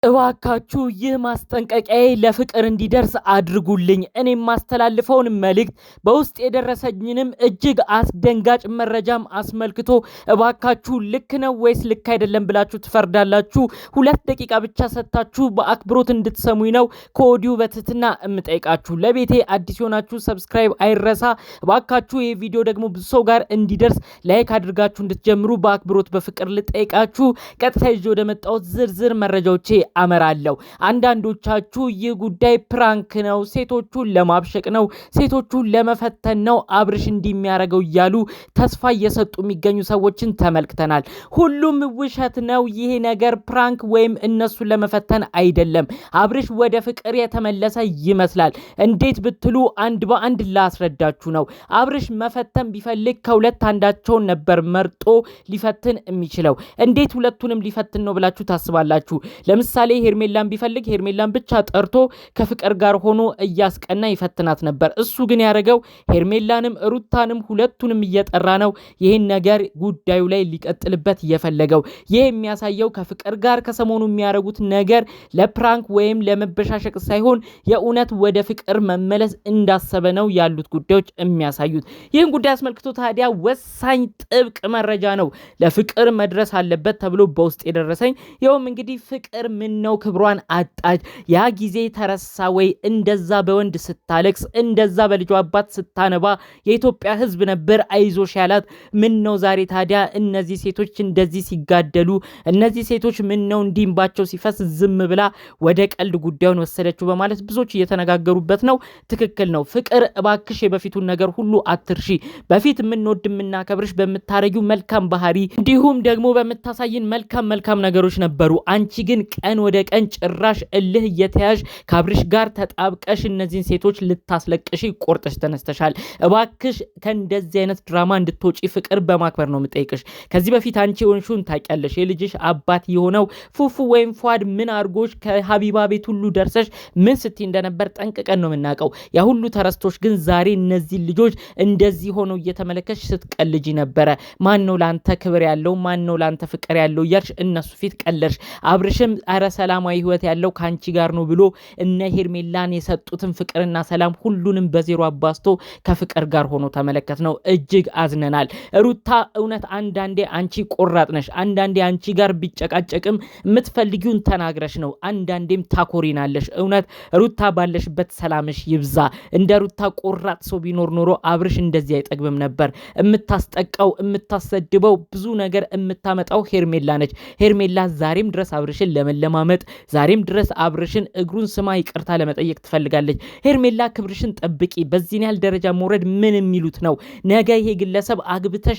እባካችሁ ይህ ማስጠንቀቂያ ለፍቅር እንዲደርስ አድርጉልኝ። እኔም ማስተላልፈውን መልእክት በውስጥ የደረሰኝንም እጅግ አስደንጋጭ መረጃም አስመልክቶ እባካችሁ ልክ ነው ወይስ ልክ አይደለም ብላችሁ ትፈርዳላችሁ። 2 ደቂቃ ብቻ ሰጣችሁ በአክብሮት እንድትሰሙኝ ነው ከወዲሁ በትህትና እምጠይቃችሁ። ለቤቴ አዲስ ሆናችሁ ሰብስክራይብ አይረሳ። እባካችሁ ይህ ቪዲዮ ደግሞ ብዙ ሰው ጋር እንዲደርስ ላይክ አድርጋችሁ እንድትጀምሩ በአክብሮት በፍቅር ልጠይቃችሁ። ቀጥታ ይዤ ወደ መጣሁት ዝርዝር መረጃዎቼ አመራለሁ። አንዳንዶቻችሁ ይህ ጉዳይ ፕራንክ ነው፣ ሴቶቹን ለማብሸቅ ነው፣ ሴቶቹን ለመፈተን ነው አብርሽ እንዲሚያረጋው እያሉ ተስፋ እየሰጡ የሚገኙ ሰዎችን ተመልክተናል። ሁሉም ውሸት ነው። ይሄ ነገር ፕራንክ ወይም እነሱን ለመፈተን አይደለም። አብርሽ ወደ ፍቅር የተመለሰ ይመስላል። እንዴት ብትሉ አንድ በአንድ ላስረዳችሁ ነው። አብርሽ መፈተን ቢፈልግ ከሁለት አንዳቸውን ነበር መርጦ ሊፈትን የሚችለው። እንዴት ሁለቱንም ሊፈትን ነው ብላችሁ ታስባላችሁ? ለምሳሌ ሄርሜላን ቢፈልግ ሄርሜላን ብቻ ጠርቶ ከፍቅር ጋር ሆኖ እያስቀና ይፈትናት ነበር። እሱ ግን ያደረገው ሄርሜላንም ሩታንም ሁለቱንም እየጠራ ነው ይህን ነገር ጉዳዩ ላይ ሊቀጥልበት የፈለገው። ይህ የሚያሳየው ከፍቅር ጋር ከሰሞኑ የሚያደርጉት ነገር ለፕራንክ ወይም ለመበሻሸቅ ሳይሆን የእውነት ወደ ፍቅር መመለስ እንዳሰበ ነው ያሉት ጉዳዮች የሚያሳዩት። ይህን ጉዳይ አስመልክቶ ታዲያ ወሳኝ ጥብቅ መረጃ ነው ለፍቅር መድረስ አለበት ተብሎ በውስጥ የደረሰኝ። ይኸውም እንግዲህ ፍቅር ምን ነው ክብሯን አጣች? ያ ጊዜ ተረሳ ወይ? እንደዛ በወንድ ስታለቅስ እንደዛ በልጇ አባት ስታነባ የኢትዮጵያ ሕዝብ ነበር አይዞሽ ያላት። ምን ነው ዛሬ ታዲያ እነዚህ ሴቶች እንደዚህ ሲጋደሉ፣ እነዚህ ሴቶች ምን ነው እንዲንባቸው ሲፈስ ዝም ብላ ወደ ቀልድ ጉዳዩን ወሰደችው በማለት ብዙዎች እየተነጋገሩበት ነው። ትክክል ነው። ፍቅር እባክሽ የበፊቱን ነገር ሁሉ አትርሺ። በፊት የምንወድ የምናከብርሽ በምታረጊው መልካም ባህሪ እንዲሁም ደግሞ በምታሳይን መልካም ነገሮች ነበሩ። አንቺ ግን ቀን ወደ ቀን ጭራሽ እልህ እየተያዥ ከአብርሽ ጋር ተጣብቀሽ እነዚህን ሴቶች ልታስለቅሽ ቆርጠሽ ተነስተሻል። እባክሽ ከእንደዚህ አይነት ድራማ እንድትወጪ ፍቅር በማክበር ነው የምጠይቅሽ። ከዚህ በፊት አንቺ የሆንሽውን ታውቂያለሽ። የልጅሽ አባት የሆነው ፉፉ ወይም ፏድ ምን አርጎሽ ከሀቢባ ቤት ሁሉ ደርሰሽ ምን ስትይ እንደነበር ጠንቅቀን ነው የምናውቀው። ያ ሁሉ ተረስቶሽ ግን ዛሬ እነዚህ ልጆች እንደዚህ ሆነው እየተመለከሽ ስትቀልጂ ነበረ። ማን ነው ላንተ ክብር ያለው? ማን ነው ላንተ ፍቅር ያለው እያልሽ እነሱ ፊት ቀለርሽ። አብርሽም አረ ሰላማዊ ህይወት ያለው ካንቺ ጋር ነው ብሎ እነ ሄርሜላን የሰጡትን ፍቅርና ሰላም ሁሉንም በዜሮ አባስቶ ከፍቅር ጋር ሆኖ ተመለከት ነው። እጅግ አዝነናል። ሩታ እውነት አንዳንዴ አንቺ ቆራጥ ነሽ። አንዳንዴ አንቺ ጋር ቢጨቃጨቅም የምትፈልጊውን ተናግረሽ ነው። አንዳንዴም ታኮሪናለሽ። እውነት ሩታ ባለሽበት ሰላምሽ ይብዛ። እንደ ሩታ ቆራጥ ሰው ቢኖር ኖሮ አብርሽ እንደዚህ አይጠግብም ነበር። የምታስጠቃው የምታሰድበው ብዙ ነገር የምታመጣው ሄርሜላ ነች። ሄርሜላ ዛሬም ድረስ አብርሽን ለመለማመጥ ዛሬም ድረስ አብርሽን እግሩን ስማ ይቅርታ ለመጠየቅ ትፈልጋለች። ሄርሜላ ክብርሽን ጠብቂ። በዚህን ያህል ደረጃ መውረድ ምን የሚሉት ነው? ነገ ይሄ ግለሰብ አግብተሽ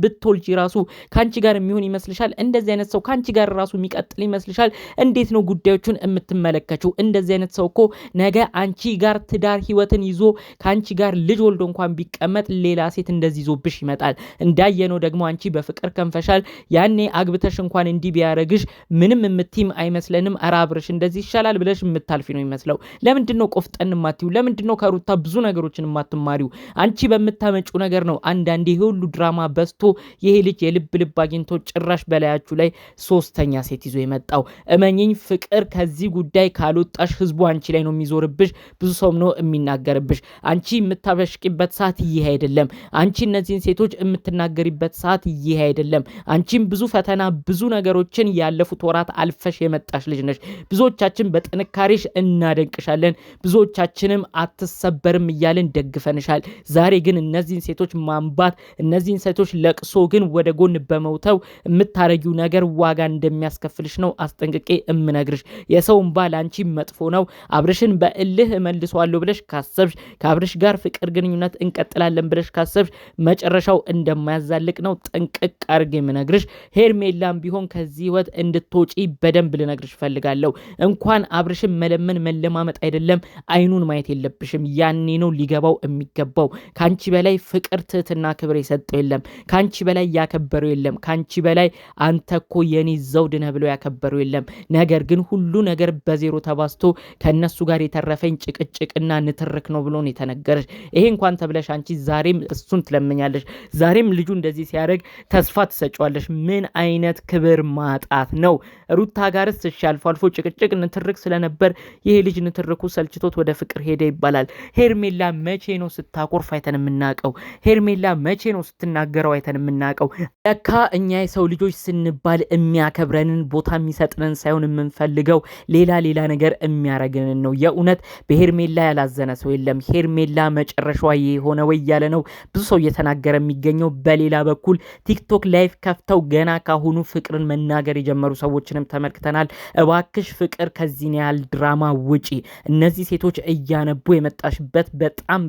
ብትወልጂ ራሱ ካንቺ ጋር የሚሆን ይመስልሻል? እንደዚህ አይነት ሰው ካንቺ ጋር ራሱ የሚቀጥል ይመስልሻል? እንዴት ነው ጉዳዮቹን የምትመለከቹ? እንደዚህ አይነት ሰው እኮ ነገ አንቺ ጋር ትዳር ህይወትን ይዞ ካንቺ ጋር ልጅ ወልዶ እንኳን ቢቀመጥ ሌላ ሴት እንደዚህ ይዞብሽ ይመጣል። እንዳየነው ደግሞ አንቺ በፍቅር ከንፈሻል። ያኔ አግብተሽ እንኳን እንዲህ ቢያረግሽ ምንም የምትይም አይመስለንም። ኧረ አብርሽ እንደዚህ ይሻላል ብለሽ የምታልፊ ነው የሚመስለው። ለምንድነው ቆፍጠን ማትዩ? ለምንድነው ከሩታ ብዙ ነገሮችን ማትማሪው? አንቺ በምታመጪው ነገር ነው አንዳንዴ ሁሉ ድራማ በስቶ ይሄ ልጅ የልብ አግኝቶ ጭራሽ በላያችሁ ላይ ሶስተኛ ሴት ይዞ የመጣው። እመኚኝ ፍቅር ከዚህ ጉዳይ ካልወጣሽ ህዝቡ አንቺ ላይ ነው የሚዞርብሽ። ብዙ ሰው ነው የሚናገርብሽ። አንቺ የምታበሽቂበት ሰዓት ይሄ አይደለም። አንቺ እነዚህን ሴቶች የምትናገሪበት ሰዓት ይሄ አይደለም። አንቺም ብዙ ፈተና ብዙ ነገሮችን ያለፉት ወራት አልፈሽ የመጣሽ ልጅ ነሽ። ብዙዎቻችን በጥንካሬሽ እናደንቅሻለን። ብዙዎቻችንም አትሰበርም እያለን ደግፈንሻል። ዛሬ ግን እነዚህን ሴቶች ማንባት እነዚህን ሴቶች ለቅሶ ግን ወደ ጎን በመውተው የምታረጊው ነገር ዋጋ እንደሚያስከፍልሽ ነው አስጠንቅቄ እምነግርሽ። የሰውን ባል አንቺ መጥፎ ነው። አብርሽን በእልህ እመልሰዋለሁ ብለሽ ካሰብሽ ከአብርሽ ጋር ፍቅር ግንኙነት እንቀጥላለን ብለሽ ካሰብሽ መጨረሻው እንደማያዛልቅ ነው ጠንቅቅ አርጌ የምነግርሽ። ሄርሜላም ቢሆን ከዚህ ህይወት እንድትወጪ በደንብ ልነግርሽ ፈልጋለሁ። እንኳን አብርሽን መለመን መለማመጥ አይደለም አይኑን ማየት የለብሽም። ያኔ ነው ሊገባው የሚገባው። ካንቺ በላይ ፍቅር ትህትና ክብር የሰጠው የለም። ካንቺ በላይ ያከበረው የለም። ካንቺ በላይ አንተኮ የኔ ዘውድ ነህ ብሎ ያከበረው የለም። ነገር ግን ሁሉ ነገር በዜሮ ተባስቶ ከነሱ ጋር የተረፈኝ ጭቅጭቅና ንትርክ ነው ብሎ ነው የተነገረሽ። ይሄ እንኳን ተብለሽ አንቺ ዛሬም እሱን ትለምኛለሽ። ዛሬም ልጁ እንደዚህ ሲያደርግ ተስፋ ትሰጫዋለሽ። ምን አይነት ክብር ማጣት ነው? ሩታ ጋርስ ቢያንስ እሺ አልፎ ጭቅጭቅ ንትርክ ስለነበር ይሄ ልጅ ንትርኩ ሰልችቶት ወደ ፍቅር ሄደ ይባላል። ሄርሜላ መቼ ነው ስታኮርፍ አይተን የምናቀው? ሄርሜላ መቼ ነው ስትናገረው አይተን የምናቀው? ለካ እኛ የሰው ልጆች ስንባል የሚያከብረንን ቦታ የሚሰጥንን ሳይሆን የምንፈልገው ሌላ ነገር የሚያረግንን ነው። የእውነት በሄርሜላ ያላዘነ ሰው የለም። ሄርሜላ መጨረሻዋ የሆነ ወይ ያለ ነው ብዙ ሰው እየተናገረ የሚገኘው። በሌላ በኩል ቲክቶክ ላይቭ ከፍተው ገና ካሁኑ ፍቅርን መናገር የጀመሩ ሰዎችንም ተመልክተናል። እባክሽ ፍቅር ከዚህ ያህል ድራማ ውጪ፣ እነዚህ ሴቶች እያነቡ የመጣሽበት በጣም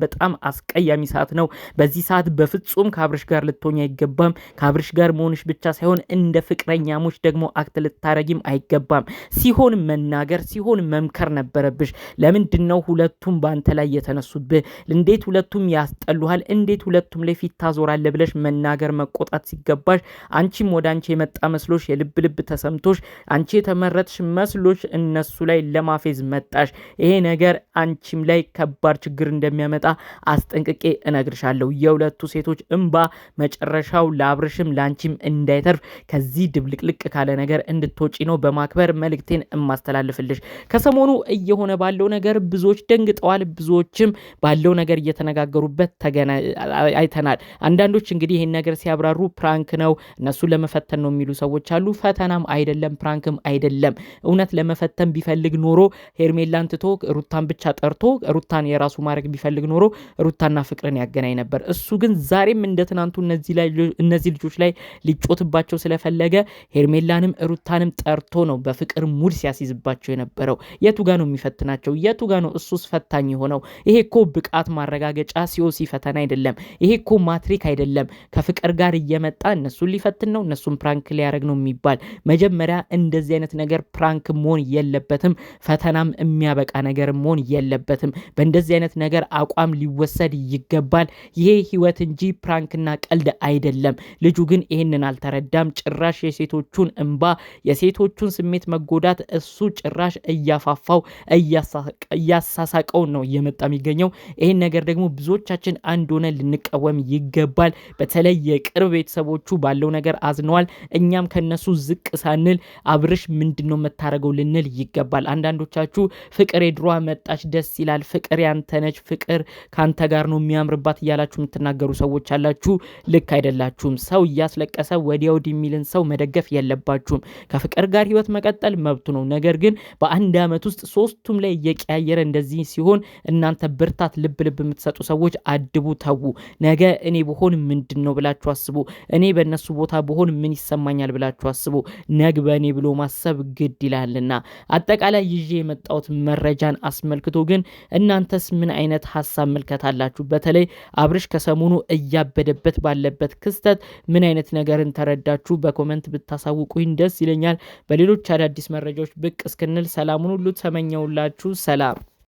አስቀያሚ ሰዓት ነው። በዚህ ሰዓት በፍጹም ከአብርሽ ጋር ልትሆኝ አይገባም። ከአብርሽ ጋር መሆንሽ ብቻ ሳይሆን እንደ ፍቅረኛሞች ደግሞ አክት ልታረጊም አይገባም። ሲሆን መናገር ሲሆን መምከር ነበረብሽ። ለምንድነው ሁለቱም ባንተ ላይ የተነሱብህ? እንዴት ሁለቱም ያስጠሉሃል? እንዴት ሁለቱም ላይ ፊት ታዞራለህ ብለሽ መናገር መቆጣት ሲገባሽ አንቺም ወደ አንቺ የመጣ መስሎሽ የልብ ተሰምቶሽ አንቺ የተመረጥሽ መስሎሽ እነሱ ላይ ለማፌዝ መጣሽ። ይሄ ነገር አንቺም ላይ ከባድ ችግር እንደሚያመጣ አስጠንቅቄ እነግርሻለሁ። የሁለቱ ሴቶች እንባ መጨረሻው ለአብርሽም ላንቺም እንዳይተርፍ ከዚህ ድብልቅልቅ ካለ ነገር እንድትወጪ ነው በማክበር መልእክቴን እማስተላልፍልሽ። ከሰሞኑ እየሆነ ባለው ነገር ብዙዎች ደንግጠዋል። ብዙዎችም ባለው ነገር እየተነጋገሩበት አይተናል። አንዳንዶች እንግዲህ ይሄን ነገር ሲያብራሩ ፕራንክ ነው እነሱን ለመፈተን ነው የሚሉ ሰዎች አሉ። ፈተናም አይደለም ፕራንክም አይደለም። እውነት ለመፈተን ቢፈልግ ኖሮ ሄርሜላን ትቶ ሩታን ብቻ ጠርቶ ሩታን የራሱ ማድረግ ቢፈልግ ኖሮ ሩታና ፍቅርን ያገናኝ ነበር። እሱ ግን ዛሬም እንደትናንቱ እነዚህ ልጆች ላይ ሊጮትባቸው ስለፈለገ ሄርሜላንም ሩታንም ጠርቶ ነው በፍቅር ሙድ ሲያስይዝባቸው የነበረው። የቱ ጋ ነው የሚፈትናቸው? የቱ ጋ ነው እሱስ ፈታኝ የሆነው? ይሄ እኮ ብቃት ማረጋገጫ ሲኦሲ ፈተና አይደለም። ይሄ እኮ ማትሪክ አይደለም። ከፍቅር ጋር እየመጣ እነሱን ሊፈትን ነው እነሱን ፕራንክ ሊያደርግ ነው የሚባል። መጀመሪያ እንደዚህ አይነት ነገር ፕራንክ መሆን የለበትም። ፈተናም የሚያበቃ ነገር መሆን የለበትም። በእንደዚህ አይነት ነገር አቋም ሊወሰድ ይገባል። ይሄ ህይወት እንጂ ፕራንክና ቀልድ አይደለም። ልጁ ግን ይሄንን አልተረዳም። ጭራሽ የሴቶቹን እንባ የሴቶቹን ስሜት መጎዳት እሱ ጭራሽ እያፋፋው እያሳሳቀው ነው እየመጣ የሚገኘው። ይሄን ነገር ደግሞ ብዙዎቻችን አንድ ሆነ ልንቀወም ይገባል። በተለይ የቅርብ ቤተሰቦቹ ባለው ነገር አዝነዋል። እኛም ከነሱ ዝቅ ሳንል አብርሽ ምንድነው መታረገው ልንል ይገባል። አንዳንዶቻችሁ ፍቅር የድሯ መጣች ደስ ይላል፣ ፍቅር ያንተነች፣ ፍቅር ካንተ ጋር ነው የሚያምርባት እያላችሁ የምትናገሩ ሰዎች አላችሁ። ልክ አይደላችሁም። ሰው እያስለቀሰ ወዲያው የሚልን ሰው መደገፍ የለባችሁም። ከፍቅር ጋር ህይወት መቀጠል መብቱ ነው። ነገር ግን በአንድ አመት ውስጥ ሶስቱም ላይ እየቀያየረ እንደዚህ ሲሆን እናንተ ብርታት ልብ የምትሰጡ ሰዎች አድቡ፣ ተዉ። ነገ እኔ ብሆን ምንድነው ብላችሁ አስቡ። እኔ በእነሱ ቦታ ብሆን ምን ይሰማኛል ብላችሁ አስቡ። ነግ በእኔ ብሎ ማሰብ ግድ ይላልና አጠቃላይ ይዤ የመጣሁት መረጃን አስመልክቶ ግን እናንተስ ምን አይነት ሐሳብ መልከታላችሁ? በተለይ አብርሽ ከሰሞኑ እያበደበት ባለበት ክስተት ምን አይነት ነገርን ተረዳችሁ? በኮሜንት ብታሳውቁኝ ደስ ይለኛል። በሌሎች አዳዲስ መረጃዎች ብቅ እስክንል ሰላሙን ሁሉ ተመኘውላችሁ። ሰላም።